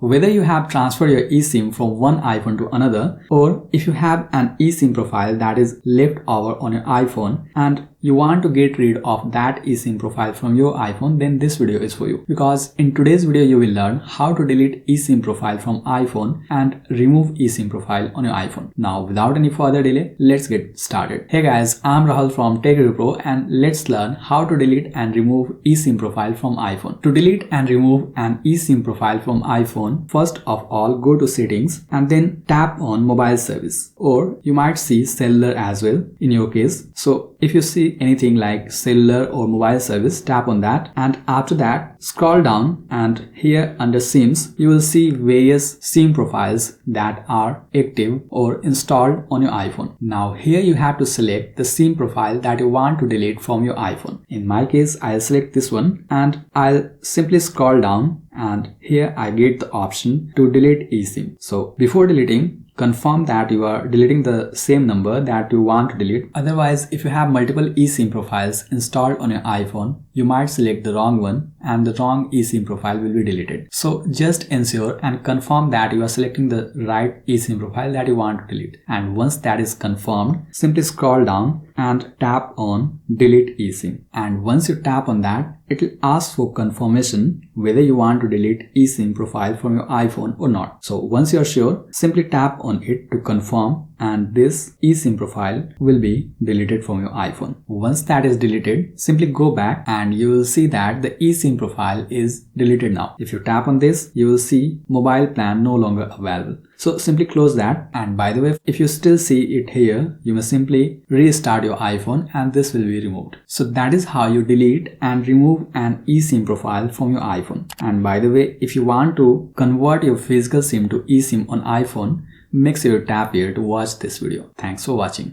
Whether you have transferred your eSIM from one iPhone to another, or if you have an eSIM profile that is left over on your iPhone and you want to get rid of that eSIM profile from your iPhone, then this video is for you. Because in today's video you will learn how to delete eSIM profile from iPhone and remove eSIM profile on your iPhone. Now without any further delay, let's get started. Hey guys, I'm Rahul from Tech Review Pro and let's learn how to delete and remove eSIM profile from iPhone. To delete and remove an eSIM profile from iPhone, first of all go to settings and then tap on mobile service, or you might see cellular as well in your case. So if you see anything like cellular or mobile service, tap on that, and after that scroll down, and here under SIMs you will see various SIM profiles that are active or installed on your iPhone. Now here you have to select the SIM profile that you want to delete from your iPhone. In my case I'll select this one and I'll simply scroll down, and here I get the option to delete eSIM. So before deleting, confirm that you are deleting the same number that you want to delete. Otherwise, if you have multiple eSIM profiles installed on your iPhone, you might select the wrong one and the wrong eSIM profile will be deleted. So just ensure and confirm that you are selecting the right eSIM profile that you want to delete. And once that is confirmed, simply scroll down and tap on delete eSIM. And once you tap on that, it will ask for confirmation whether you want to delete eSIM profile from your iPhone or not. So once you are sure, simply tap on it to confirm, and this eSIM profile will be deleted from your iPhone. Once that is deleted, simply go back and you will see that the eSIM profile is deleted now. If you tap on this, you will see mobile plan no longer available. So simply close that, and by the way, if you still see it here, you must simply restart your iPhone and this will be removed. So that is how you delete and remove an eSIM profile from your iPhone. And by the way, if you want to convert your physical SIM to eSIM on iPhone, make sure you tap here to watch this video. Thanks for watching.